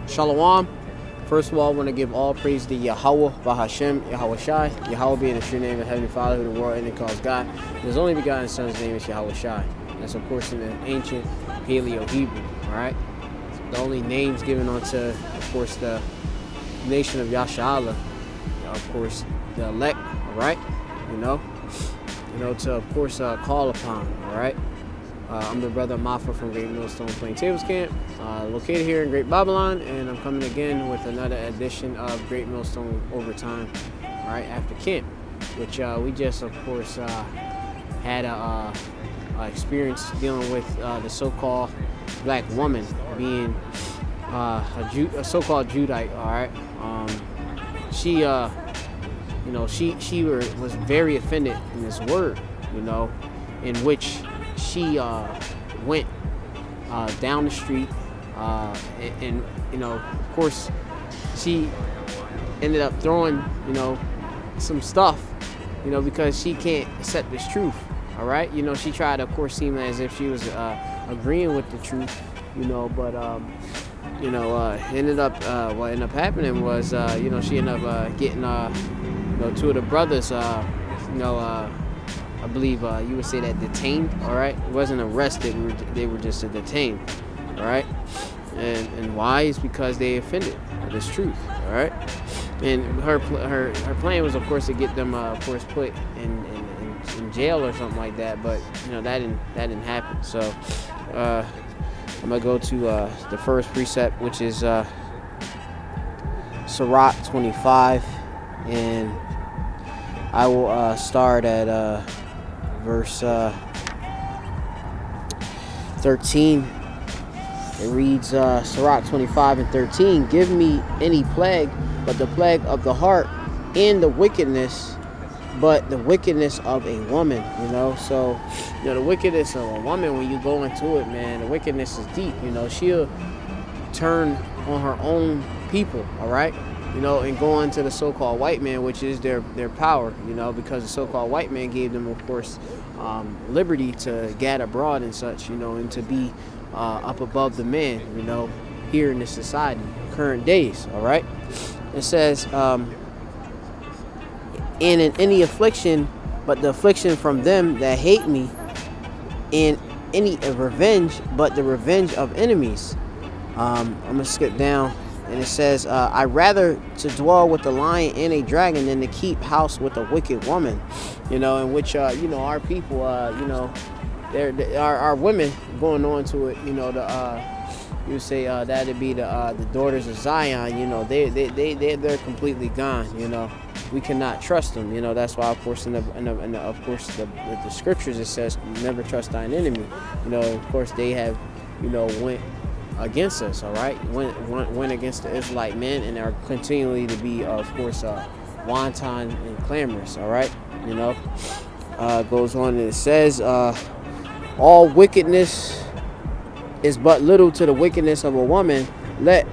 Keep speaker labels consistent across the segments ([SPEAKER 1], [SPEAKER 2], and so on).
[SPEAKER 1] Shalom. First of all, I want to give all praise to Yahweh, Bahashem, Yahweh Shai. Yahweh being the true name of Heavenly Father, who the world ended calls God. And his only begotten Son's name is Yahweh Shai. That's, of course, in the ancient Paleo-Hebrew, all right? The only names given unto, of course, the nation of Yashala, of course, the elect, all right? To, of course, call upon, all right? I'm the brother Mafa from Great Millstone Playing Tables Camp, located here in Great Babylon, and I'm coming again with another edition of Great Millstone Overtime, right after camp, which we just, of course, had a experience dealing with the so-called black woman being a so-called Judite. All right, she was very offended in this word, in which she went down the street, and of course, she ended up throwing, some stuff, because she can't accept this truth. All right, she tried to, of course, seem as if she was agreeing with the truth, but ended up what ended up happening was, she ended up getting, two of the brothers, I believe you would say that detained, all right? It wasn't arrested, they were just detained, all right? And why? Is because they offended this truth, all right? And her plan was, of course, to get them, of course, put in jail or something like that, but, that didn't happen. So I'm going to go to the first precept, which is Sirach 25, and I will start at verse 13. It reads, Sirach 25 and 13, give me any plague but the plague of the heart, and the wickedness but the wickedness of a woman. So the wickedness of a woman, when you go into it, man, the wickedness is deep. She'll turn on her own people, all right, and go into the so-called white man, which is their power, because the so-called white man gave them, of course, liberty to gad abroad and such, and to be up above the man, here in this society, current days, all right? It says, and in any affliction, but the affliction from them that hate me, and any revenge, but the revenge of enemies. I'm going to skip down. And it says, I rather to dwell with the lion and a dragon than to keep house with a wicked woman, in which, our people, our women going on to it, you would say that'd be the daughters of Zion, they're completely gone, we cannot trust them, that's why, of course, in the scriptures, it says, never trust thine enemy, of course, they have, went against us, all right, went against the Israelite men, and are continually to be, of course, wanton and clamorous, all right, goes on and it says, all wickedness is but little to the wickedness of a woman, let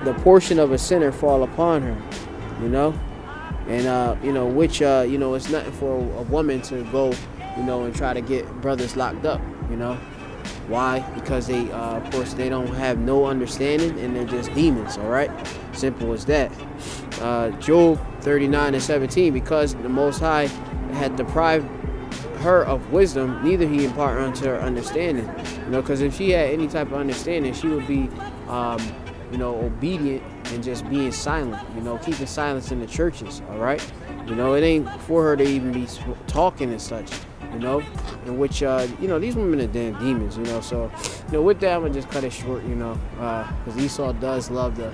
[SPEAKER 1] the portion of a sinner fall upon her, and which it's nothing for a woman to go, and try to get brothers locked up, Why? Because they, of course, they don't have no understanding, and they're just demons, all right? Simple as that. Job 39 and 17, because the Most High had deprived her of wisdom, neither he impart unto her understanding. Because if she had any type of understanding, she would be, obedient and just being silent, keeping silence in the churches, all right? It ain't for her to even be talking and such. In which, these women are damn demons, so, with that, I'm going to just cut it short, because Esau does love to,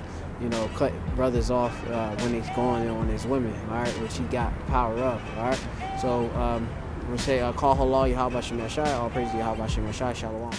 [SPEAKER 1] cut brothers off when he's going on his women, all right, which he got power of, all right, so, we'll say, call halal, Yahweh Shem Yashai, all praise to Yahweh Shem Yashai, Shalom.